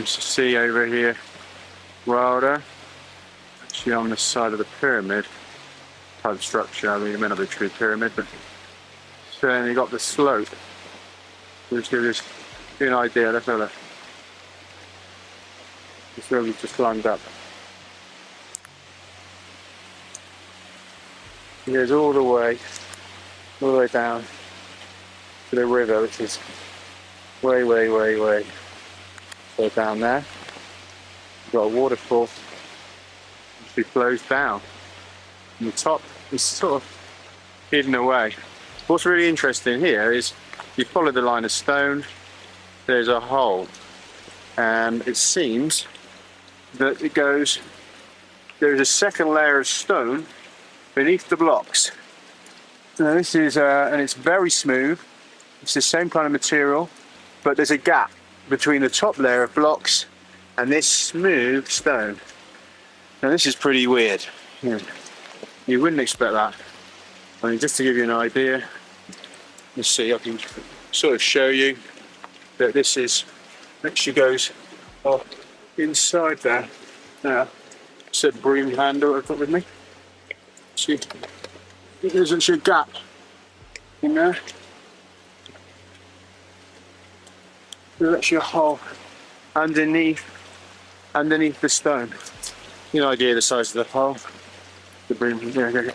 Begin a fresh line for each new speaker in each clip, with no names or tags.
You see over here, Wilder, actually on the side of the pyramid type structure. I mean, it may not be a true pyramid, but then you got the slope, which gives you an idea. Let's have a look. It's really just lined up. It goes all the way down to the river, which is way so down there. You've got a waterfall which flows down. And the top is sort of hidden away. What's really interesting here is you follow the line of stone, there's a hole, and it seems that there's a second layer of stone beneath the blocks. Now this is, and it's very smooth, it's the same kind of material, but there's a gap between the top layer of blocks and this smooth stone. Now this is pretty weird. You wouldn't expect that. I mean, just to give you an idea, let's see, I can sort of show you that this actually goes inside there. Now, said broom handle I've got with me. See, there's actually a gap in there. There's actually a hole underneath the stone. You know, idea of the size of the hole. The broom, yeah.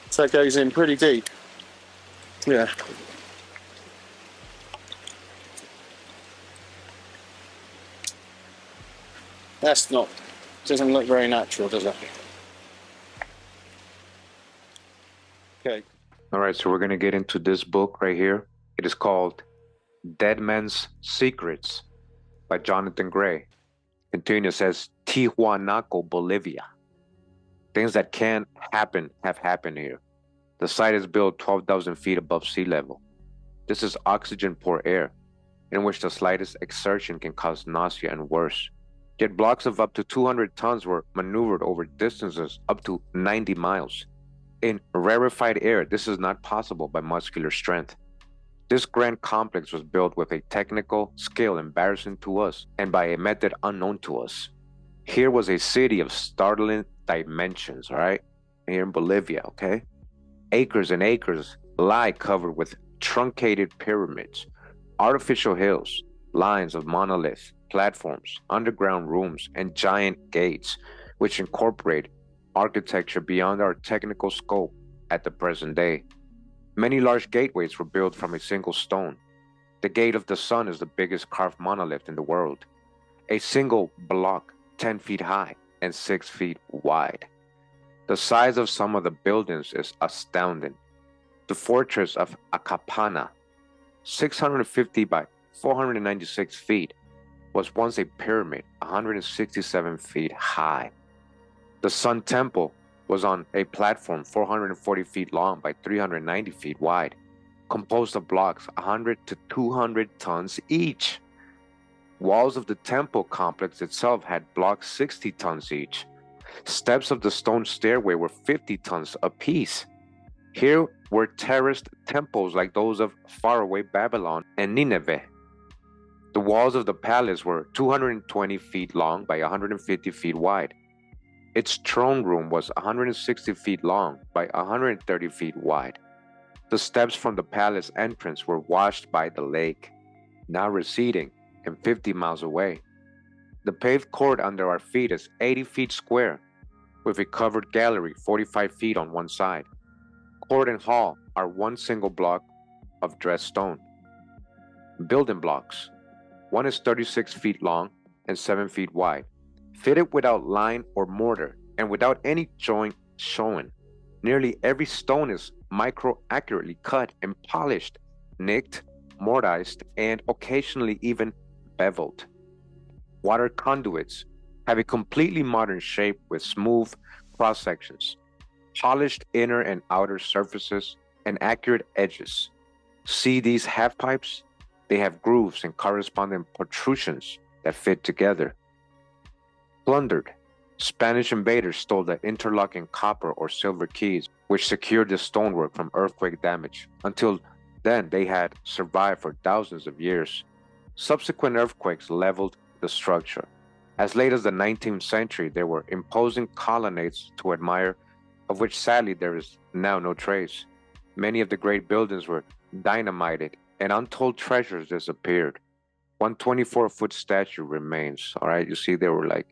So it goes in pretty deep. Yeah. Doesn't look very natural, does it? Okay.
All right, so we're going to get into this book right here. It is called Dead Men's Secrets by Jonathan Gray. Continues, says Tiahuanaco, Bolivia. Things that can happen have happened here. The site is built 12,000 feet above sea level. This is oxygen-poor air, in which the slightest exertion can cause nausea and worse. Yet blocks of up to 200 tons were maneuvered over distances up to 90 miles. In rarefied air, this is not possible by muscular strength. This grand complex was built with a technical skill embarrassing to us and by a method unknown to us. Here was a city of startling dimensions, all right? Here in Bolivia, okay? Acres and acres lie covered with truncated pyramids, artificial hills, lines of monoliths, platforms, underground rooms, and giant gates, which incorporate architecture beyond our technical scope at the present day. Many large gateways were built from a single stone. The Gate of the Sun is the biggest carved monolith in the world, a single block 10 feet high and 6 feet wide. The size of some of the buildings is astounding. The fortress of Acapana, 650 by 496 feet, was once a pyramid 167 feet high. The Sun Temple was on a platform 440 feet long by 390 feet wide, composed of blocks 100 to 200 tons each. Walls of the temple complex itself had blocks 60 tons each. Steps of the stone stairway were 50 tons apiece. Here were terraced temples like those of faraway Babylon and Nineveh. The walls of the palace were 220 feet long by 150 feet wide. Its throne room was 160 feet long by 130 feet wide. The steps from the palace entrance were washed by the lake, now receding and 50 miles away. The paved court under our feet is 80 feet square, with a covered gallery 45 feet on one side. Court and hall are one single block of dressed stone. Building blocks. One is 36 feet long and 7 feet wide, fitted without line or mortar and without any joint showing. Nearly every stone is micro-accurately cut and polished, nicked, mortised, and occasionally even beveled. Water conduits have a completely modern shape with smooth cross-sections, polished inner and outer surfaces, and accurate edges. See these half pipes? They have grooves and corresponding protrusions that fit together. Plundered. Spanish invaders stole the interlocking copper or silver keys, which secured the stonework from earthquake damage. Until then, they had survived for thousands of years. Subsequent earthquakes leveled the structure. As late as the 19th century, there were imposing colonnades to admire, of which sadly there is now no trace. Many of the great buildings were dynamited, and untold treasures disappeared. One 24-foot statue remains. All right, you see, they were like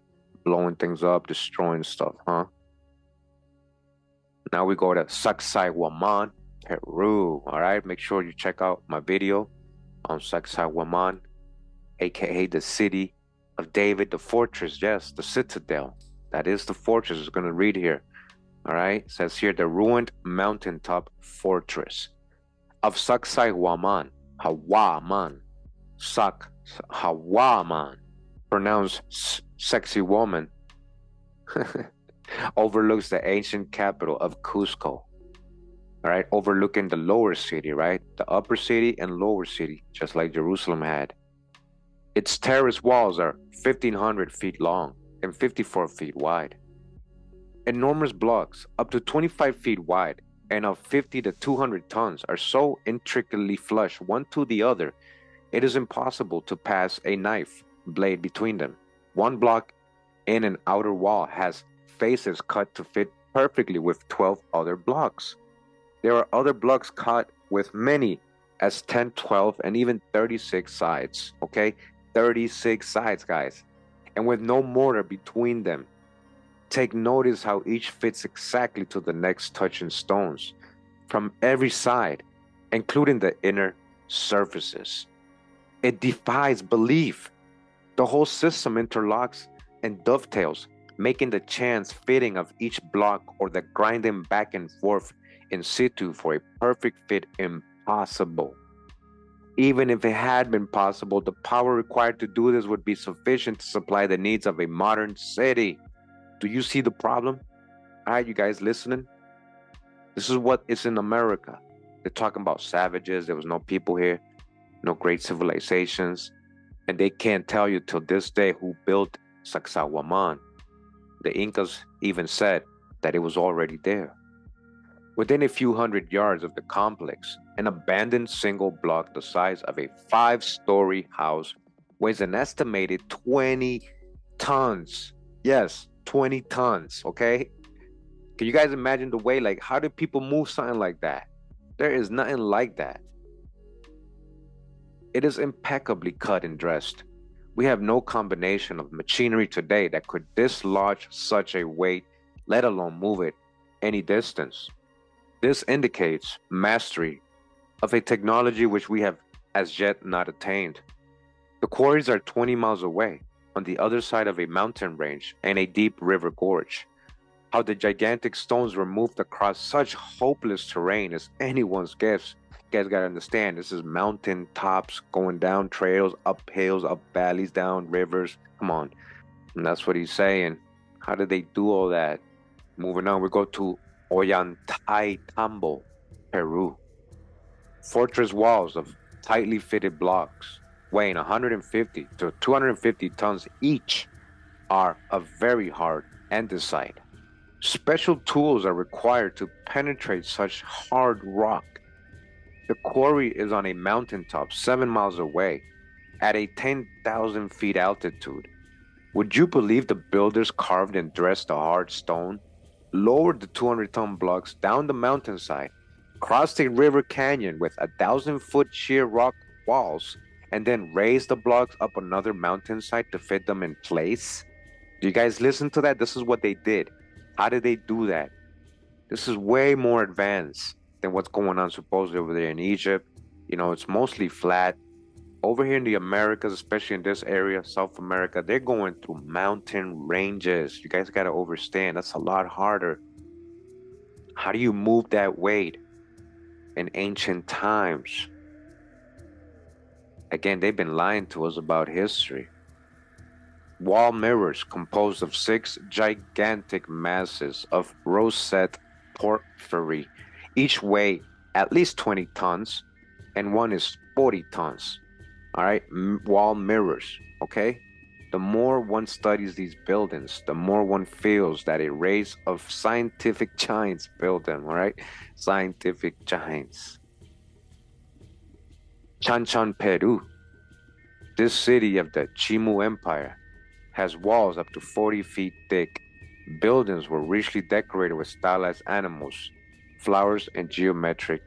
blowing things up, destroying stuff, huh? Now we go to Sacsayhuaman, Peru. All right, make sure you check out my video on Sacsayhuaman, aka the city of David, the fortress. Yes, the citadel. That is the fortress. It's going to read here. All right, it says here the ruined mountaintop fortress of Sacsayhuaman, Hawaman, Sacsayhuaman, pronounced Sacsayhuaman, overlooks the ancient capital of Cusco. All right, overlooking the lower city, right? The upper city and lower city, just like Jerusalem had. Its terrace walls are 1,500 feet long and 54 feet wide. Enormous blocks, up to 25 feet wide and of 50 to 200 tons, are so intricately flush one to the other, it is impossible to pass a knife blade between them. One block in an outer wall has faces cut to fit perfectly with 12 other blocks. There are other blocks cut with many as 10, 12, and even 36 sides, okay? 36 sides, guys, and with no mortar between them. Take notice how each fits exactly to the next touching stones from every side, including the inner surfaces. It defies belief. The whole system interlocks and dovetails, making the chance fitting of each block or the grinding back and forth in situ for a perfect fit impossible. Even if it had been possible, the power required to do this would be sufficient to supply the needs of a modern city. Do you see the problem? All right, you guys listening? This is what is in America. They're talking about savages. There was no people here, no great civilizations. And they can't tell you till this day who built Sacsayhuaman. The Incas even said that it was already there. Within a few hundred yards of the complex, an abandoned single block the size of a 5-story house weighs an estimated 20 tons. Yes, 20 tons, okay? Can you guys imagine the way, like, how do people move something like that? There is nothing like that. It is impeccably cut and dressed. We have no combination of machinery today that could dislodge such a weight, let alone move it any distance. This indicates mastery of a technology which we have as yet not attained. The quarries are 20 miles away, on the other side of a mountain range and a deep river gorge. How the gigantic stones were moved across such hopeless terrain is anyone's guess. You guys gotta understand, this is mountain tops, going down trails, up hills, up valleys, down rivers. Come on. And that's what he's saying. How did they do all that? Moving on, we go to Ollantaytambo, Peru. Fortress walls of tightly fitted blocks weighing 150 to 250 tons each are of very hard andesite. Special tools are required to penetrate such hard rock. The quarry is on a mountaintop 7 miles away at a 10,000 feet altitude. Would you believe the builders carved and dressed the hard stone, lowered the 200-ton blocks down the mountainside, crossed a river canyon with 1,000-foot sheer rock walls, and then raised the blocks up another mountainside to fit them in place? Do you guys listen to that? This is what they did. How did they do that? This is way more advanced than what's going on supposedly over there in Egypt. You know, it's mostly flat. Over here in the Americas, especially in this area, South America, they're going through mountain ranges. You guys got to understand, that's a lot harder. How do you move that weight in ancient times? Again, they've been lying to us about history. Wall mirrors composed of 6 gigantic masses of roseate porphyry. Each weigh at least 20 tons, and one is 40 tons. All right, wall mirrors, okay? The more one studies these buildings, the more one feels that a race of scientific giants built them, all right? Scientific giants. Chanchan, Peru. This city of the Chimu Empire has walls up to 40 feet thick. Buildings were richly decorated with stylized animals, flowers, and geometric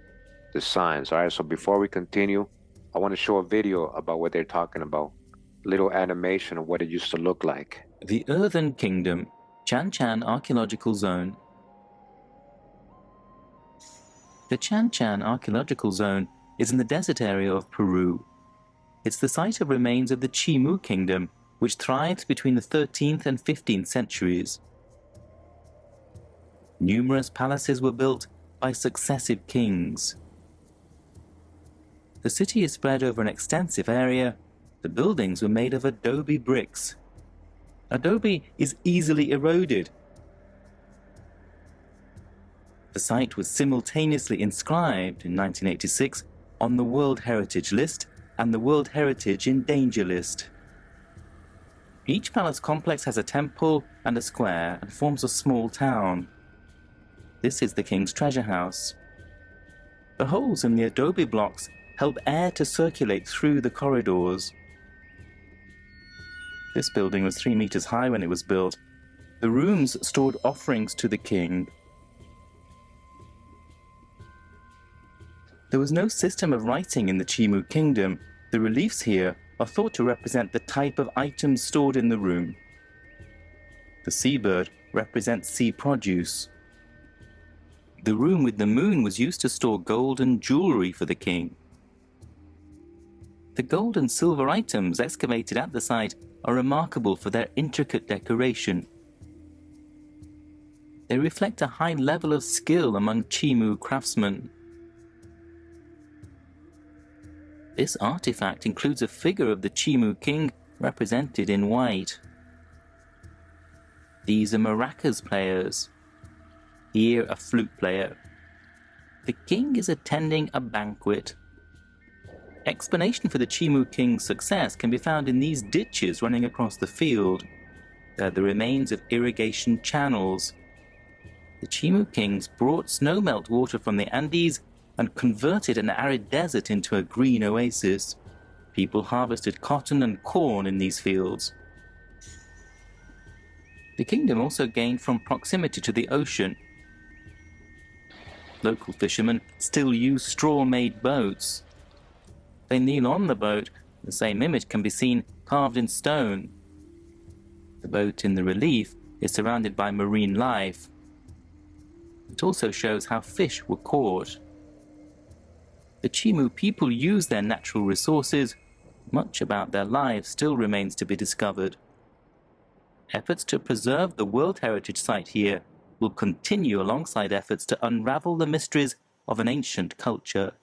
designs. All right, so before we continue, I want to show a video about what they're talking about. Little animation of what it used to look like.
The Earthen Kingdom, Chan Chan Archaeological Zone. The Chan Chan Archaeological Zone is in the desert area of Peru. It's the site of remains of the Chimu Kingdom, which thrived between the 13th and 15th centuries. Numerous palaces were built by successive kings. The city is spread over an extensive area. The buildings were made of adobe bricks. Adobe is easily eroded. The site was simultaneously inscribed in 1986 on the World Heritage List and the World Heritage in Danger List. Each palace complex has a temple and a square and forms a small town. This is the king's treasure house. The holes in the adobe blocks help air to circulate through the corridors. This building was 3 meters high when it was built. The rooms stored offerings to the king. There was no system of writing in the Chimu Kingdom. The reliefs here are thought to represent the type of items stored in the room. The seabird represents sea produce. The room with the moon was used to store gold and jewelry for the king. The gold and silver items excavated at the site are remarkable for their intricate decoration. They reflect a high level of skill among Chimu craftsmen. This artifact includes a figure of the Chimu king represented in white. These are maracas players. Here a flute player. The king is attending a banquet. Explanation for the Chimu king's success can be found in these ditches running across the field. They're the remains of irrigation channels. The Chimu kings brought snowmelt water from the Andes and converted an arid desert into a green oasis. People harvested cotton and corn in these fields. The kingdom also gained from proximity to the ocean. Local fishermen still use straw-made boats. They kneel on the boat. The same image can be seen carved in stone. The boat in the relief is surrounded by marine life. It also shows how fish were caught. The Chimu people use their natural resources. Much about their lives still remains to be discovered. Efforts to preserve the World Heritage Site here will continue alongside efforts to unravel the mysteries of an ancient culture.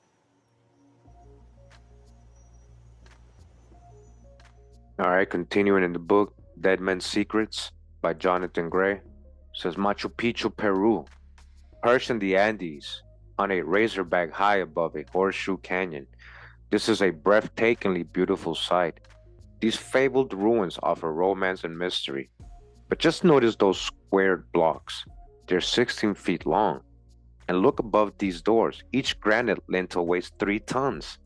All right, continuing in the book, Dead Men's Secrets by Jonathan Gray. It says Machu Picchu, Peru, perched in the Andes on a razorback high above a horseshoe canyon. This is a breathtakingly beautiful sight. These fabled ruins offer romance and mystery. But just notice those squared blocks. They're 16 feet long. And look above these doors. Each granite lintel weighs 3 tons.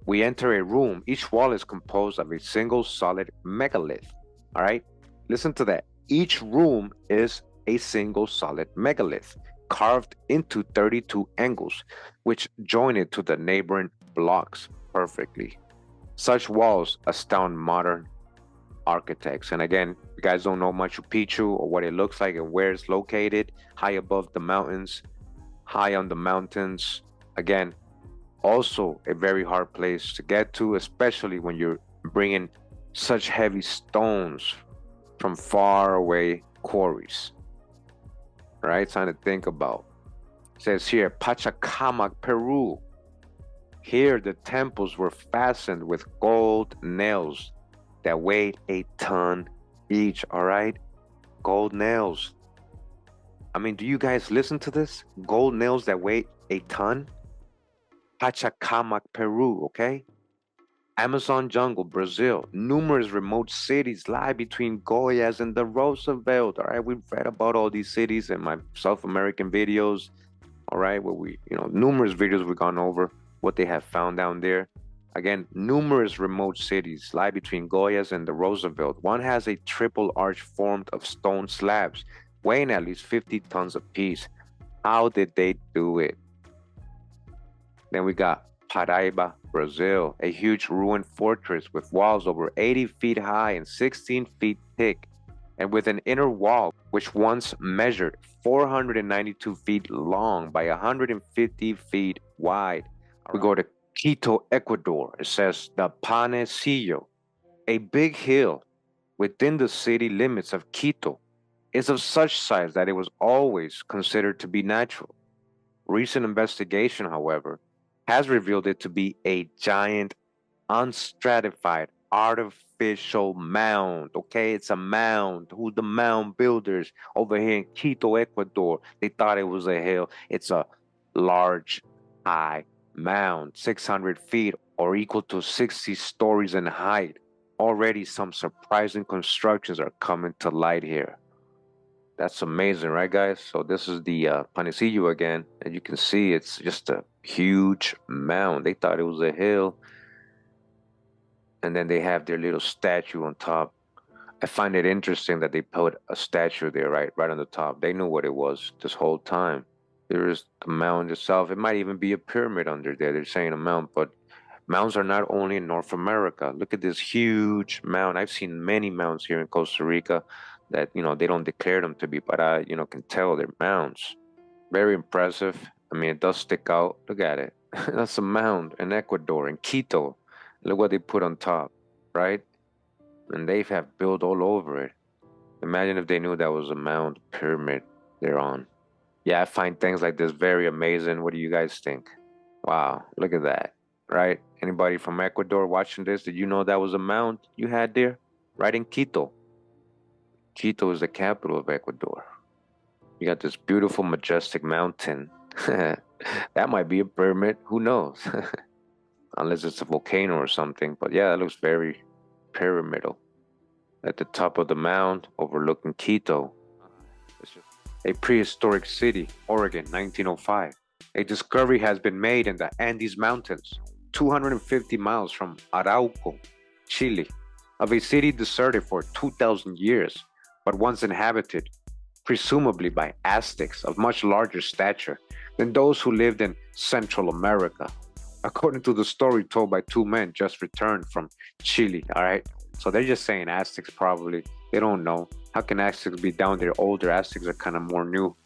We enter a room. Each wall is composed of a single solid megalith. All right? Listen to that. Each room is a single solid megalith carved into 32 angles, which join it to the neighboring blocks perfectly. Such walls astound modern architects. And again, you guys don't know Machu Picchu or what it looks like and where it's located, high above the mountains, high on the mountains. Again, also a very hard place to get to, especially when you're bringing such heavy stones from far away quarries. Right? Something to think about. It says here, Pachacamac, Peru. Here the temples were fastened with gold nails that weighed a ton each. All right? Gold nails. I mean, do you guys listen to this? Gold nails that weigh a ton? Pachacamac, Peru, okay? Amazon jungle, Brazil. Numerous remote cities lie between Goiás and the Roosevelt. All right, we've read about all these cities in my South American videos. All right, where we, numerous videos we've gone over what they have found down there. Again, numerous remote cities lie between Goyas and the Roosevelt. One has a triple arch formed of stone slabs, weighing at least 50 tons apiece. How did they do it? Then we got Paraiba, Brazil, a huge ruined fortress with walls over 80 feet high and 16 feet thick, and with an inner wall which once measured 492 feet long by 150 feet wide. We go to Quito, Ecuador. It says the Panecillo, a big hill within the city limits of Quito, is of such size that it was always considered to be natural. Recent investigation, however, has revealed it to be a giant, unstratified, artificial mound. Okay, it's a mound. Who's the mound builders over here in Quito, Ecuador? They thought it was a hill. It's a large, high mound, 600 feet or equal to 60 stories in height. Already some surprising constructions are coming to light here. That's amazing, right, guys? So this is the Panecillo again, and you can see it's just a huge mound. They thought it was a hill, and then they have their little statue on top. I find it interesting that they put a statue there, right on the top. They knew what it was this whole time. There is the mound itself. It might even be a pyramid under there. They're saying a mound, but mounds are not only in North America. Look at this huge mound. I've seen many mounds here in Costa Rica that, they don't declare them to be, but I, can tell they're mounds. Very impressive. I mean, it does stick out. Look at it. That's a mound in Ecuador, in Quito. Look what they put on top, right? And they have built all over it. Imagine if they knew that was a mound pyramid they're on. Yeah, I find things like this very amazing. What do you guys think? Wow, look at that, right? Anybody from Ecuador watching this, did you know that was a mound you had there? Right in Quito. Quito is the capital of Ecuador. You got this beautiful, majestic mountain. That might be a pyramid. Who knows? Unless it's a volcano or something. But yeah, it looks very pyramidal. At the top of the mound, overlooking Quito. It's just a prehistoric city, Oregon, 1905. A discovery has been made in the Andes Mountains, 250 miles from Arauco, Chile, of a city deserted for 2,000 years, but once inhabited, presumably by Aztecs of much larger stature than those who lived in Central America, according to the story told by two men just returned from Chile, all right? So they're just saying Aztecs probably. They don't know. How can Aztecs be down there? Older Aztecs are kind of more new,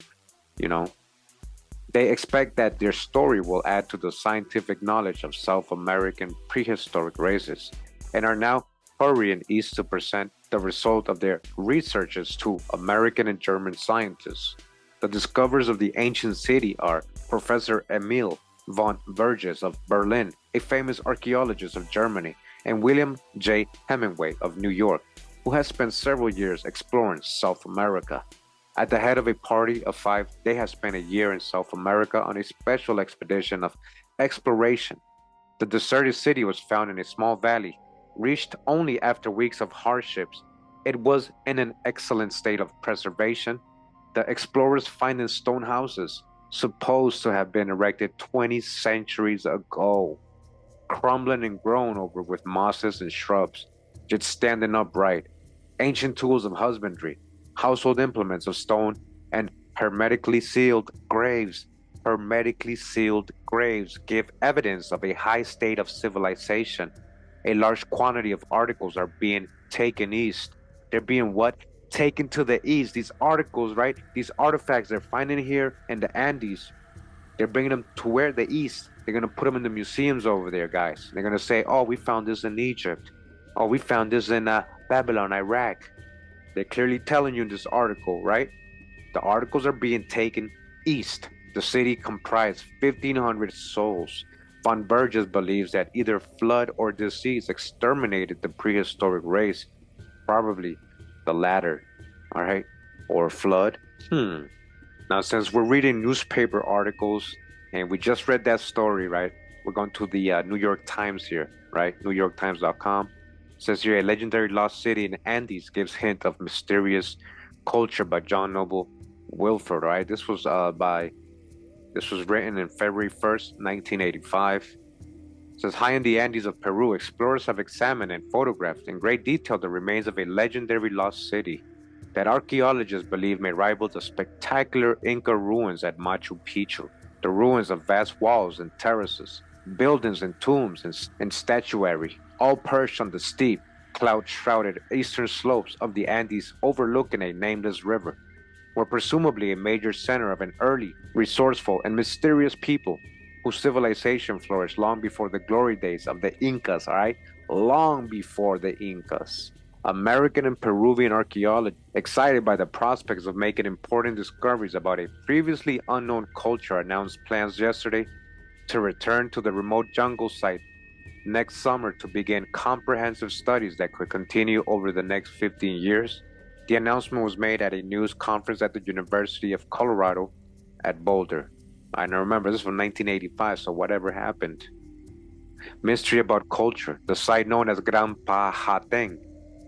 They expect that their story will add to the scientific knowledge of South American prehistoric races and are now hurrying east to present the result of their researches to American and German scientists. The discoverers of the ancient city are Professor Emil von Verges of Berlin, a famous archaeologist of Germany, and William J. Hemingway of New York, who has spent several years exploring South America. At the head of a party of 5, they have spent a year in South America on a special expedition of exploration. The deserted city was found in a small valley, reached only after weeks of hardships. It was in an excellent state of preservation. The explorers find in stone houses, supposed to have been erected 20 centuries ago, crumbling and grown over with mosses and shrubs, just standing upright, ancient tools of husbandry, household implements of stone, and hermetically sealed graves. Hermetically sealed graves give evidence of a high state of civilization. A large quantity of articles are being taken east. They're being what? Taken to the east. These articles, right? These artifacts they're finding here in the Andes, they're bringing them to where? The east. They're going to put them in the museums over there, guys. They're going to say, oh, we found this in Egypt. Oh, we found this in Babylon, Iraq. They're clearly telling you in this article, right? The articles are being taken east. The city comprised 1,500 souls. Von Burgess believes that either flood or disease exterminated the prehistoric race. Probably the latter, all right? Or flood. Now, since we're reading newspaper articles and we just read that story, right? We're going to the New York Times here, right? NewYorkTimes.com. Says here, a legendary lost city in the Andes gives hint of mysterious culture by John Noble Wilford, right? This was written in February 1st, 1985. Says high in the Andes of Peru, explorers have examined and photographed in great detail the remains of a legendary lost city that archaeologists believe may rival the spectacular Inca ruins at Machu Picchu. The ruins of vast walls and terraces, buildings and tombs and statuary, all perched on the steep, cloud-shrouded eastern slopes of the Andes overlooking a nameless river, were presumably a major center of an early, resourceful, and mysterious people whose civilization flourished long before the glory days of the Incas, all right? Long before the Incas. American and Peruvian archaeologists, excited by the prospects of making important discoveries about a previously unknown culture, announced plans yesterday to return to the remote jungle site next summer to begin comprehensive studies that could continue over the next 15 years. The announcement was made at a news conference at the University of Colorado at Boulder. I remember this was 1985, so whatever happened. Mystery about culture. The site known as Grand Pahaten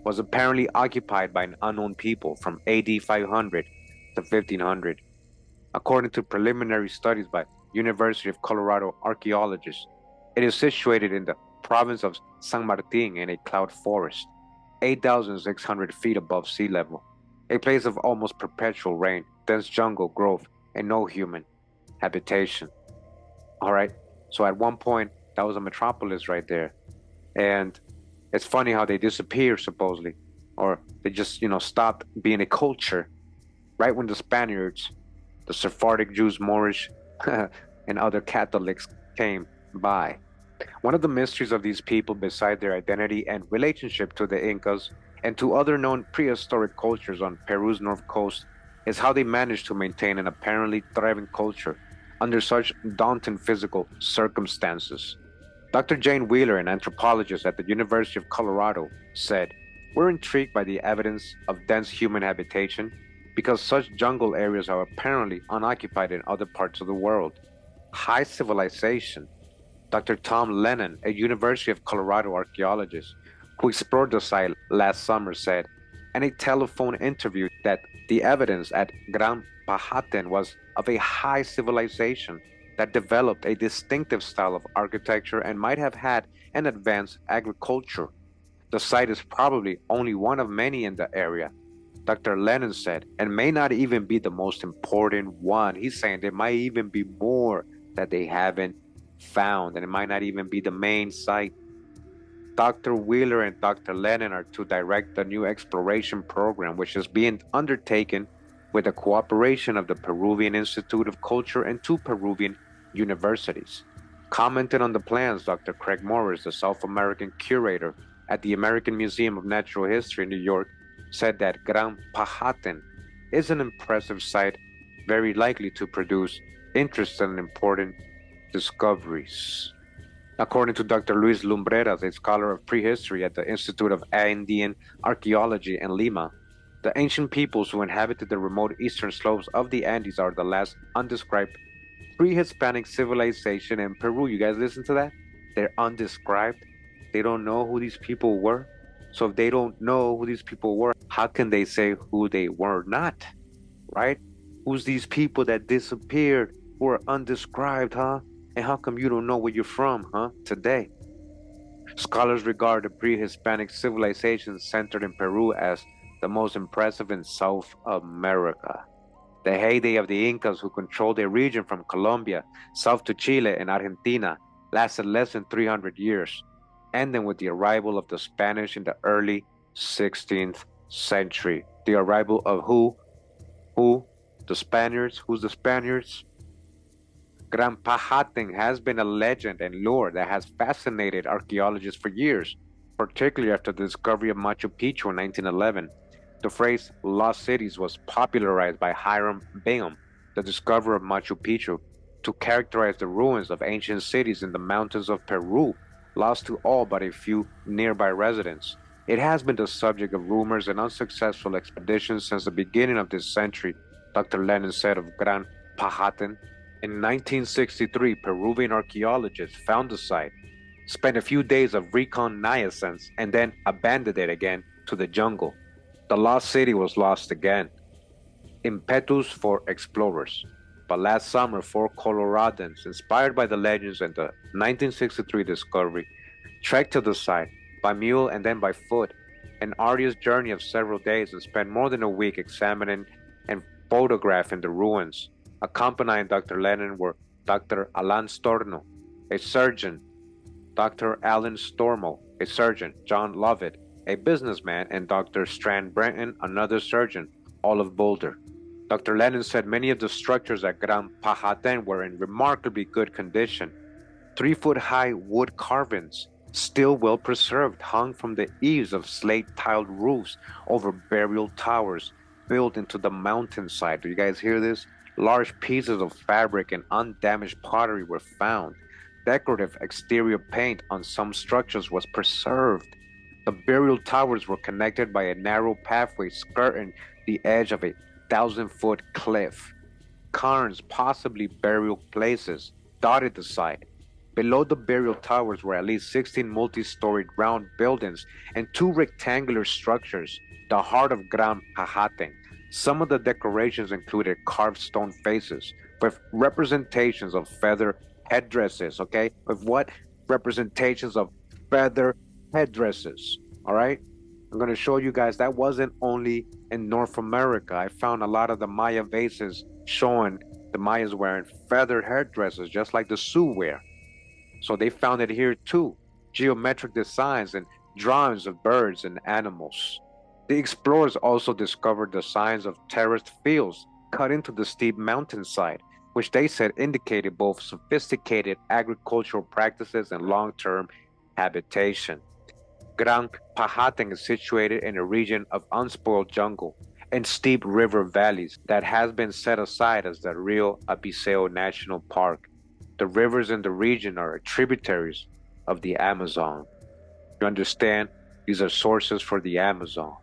was apparently occupied by an unknown people from AD 500 to 1500. According to preliminary studies by University of Colorado archaeologists, it is situated in the province of San Martin in a cloud forest, 8,600 feet above sea level, a place of almost perpetual rain, dense jungle growth, and no human habitation. All right, so at one point, that was a metropolis right there. And it's funny how they disappeared, supposedly, or they just, stopped being a culture right when the Spaniards, the Sephardic Jews, Moorish, and other Catholics came by. One of the mysteries of these people, beside their identity and relationship to the Incas and to other known prehistoric cultures on Peru's north coast, is how they managed to maintain an apparently thriving culture under such daunting physical circumstances. Dr. Jane Wheeler, an anthropologist at the University of Colorado, said, "We're intrigued by the evidence of dense human habitation because such jungle areas are apparently unoccupied in other parts of the world. High civilization." Dr. Tom Lennon, a University of Colorado archaeologist who explored the site last summer, said in a telephone interview that the evidence at Grand Pahaten was of a high civilization that developed a distinctive style of architecture and might have had an advanced agriculture. The site is probably only one of many in the area, Dr. Lennon said, and may not even be the most important one. He's saying there might even be more that they haven't found, and it might not even be the main site. Dr. Wheeler and Dr. Lennon are to direct the new exploration program, which is being undertaken with the cooperation of the Peruvian Institute of Culture and two Peruvian universities. Commenting on the plans, Dr. Craig Morris, the South American curator at the American Museum of Natural History in New York, said that Grand Pahaten is an impressive site, very likely to produce interesting and important discoveries. According to Dr. Luis Lumbreras, a scholar of prehistory at the Institute of Andean Archaeology in Lima, the ancient peoples who inhabited the remote eastern slopes of the Andes are the last undescribed pre-Hispanic civilization in Peru. You guys listen to that? They're undescribed. They don't know who these people were. So if they don't know who these people were, how can they say who they were not? Right? Who's these people that disappeared, who are undescribed, huh? And how come you don't know where you're from, huh? Today. Scholars regard the pre-Hispanic civilization centered in Peru as the most impressive in South America. The heyday of the Incas, who controlled a region from Colombia south to Chile and Argentina, lasted less than 300 years, ending with the arrival of the Spanish in the early 16th century. The arrival of who? Who? The Spaniards. Who's the Spaniards? Grand Pahaten has been a legend and lore that has fascinated archaeologists for years, particularly after the discovery of Machu Picchu in 1911. The phrase lost cities was popularized by Hiram Bingham, the discoverer of Machu Picchu, to characterize the ruins of ancient cities in the mountains of Peru, lost to all but a few nearby residents. It has been the subject of rumors and unsuccessful expeditions since the beginning of this century, Dr. Lennon said of Grand Pahaten. In 1963, Peruvian archaeologists found the site, spent a few days of reconnaissance, and then abandoned it again to the jungle. The lost city was lost again. Impetus for explorers. But last summer, 4 Coloradans, inspired by the legends and the 1963 discovery, trekked to the site by mule and then by foot, an arduous journey of several days, and spent more than a week examining and photographing the ruins. Accompanying Dr. Lennon were Dr. Alan Storno, a surgeon, Dr. Alan Stormo, a surgeon, John Lovett, a businessman, and Dr. Strand Brenton, another surgeon, all of Boulder. Dr. Lennon said many of the structures at Grand Pahaten were in remarkably good condition. 3-foot-high wood carvings, still well preserved, hung from the eaves of slate-tiled roofs over burial towers built into the mountainside. Do you guys hear this? Large pieces of fabric and undamaged pottery were found. Decorative exterior paint on some structures was preserved. The burial towers were connected by a narrow pathway skirting the edge of a 1,000-foot cliff. Cairns, possibly burial places, dotted the site. Below the burial towers were at least 16 multi-storied round buildings and 2 rectangular structures, the heart of Grand Pahaten. Some of the decorations included carved stone faces with representations of feather headdresses, okay? With what? Representations of feather headdresses, all right? I'm going to show you guys that wasn't only in North America. I found a lot of the Maya vases showing the Mayas wearing feather headdresses, just like the Sioux wear. So they found it here too, geometric designs and drawings of birds and animals. The explorers also discovered the signs of terraced fields cut into the steep mountainside, which they said indicated both sophisticated agricultural practices and long-term habitation. Grand Pahaten is situated in a region of unspoiled jungle and steep river valleys that has been set aside as the Rio Abiseo National Park. The rivers in the region are tributaries of the Amazon. You understand? These are sources for the Amazon.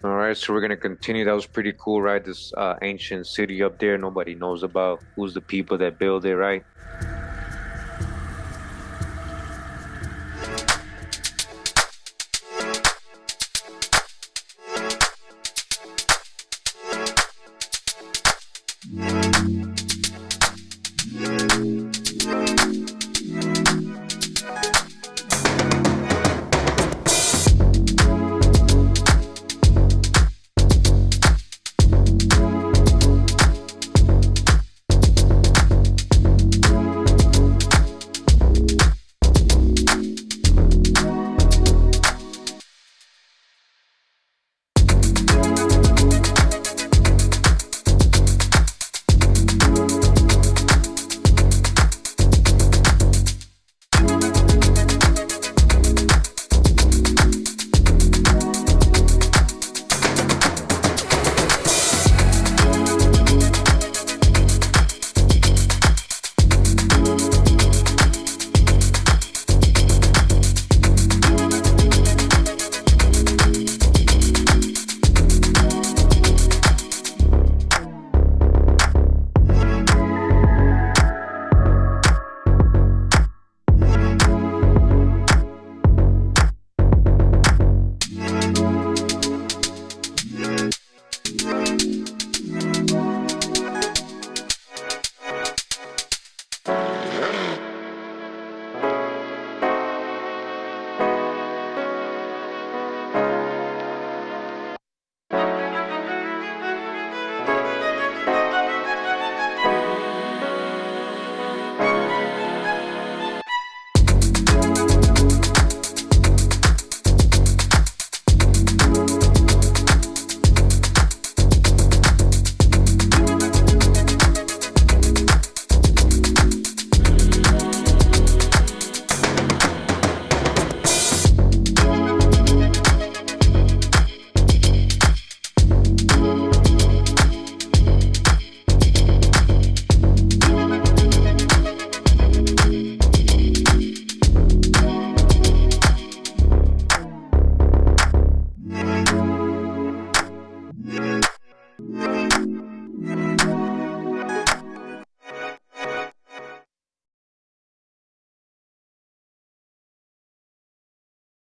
All right, so we're going to continue. That was pretty cool, right? This ancient city up there nobody knows about. Who's the people that build it, right?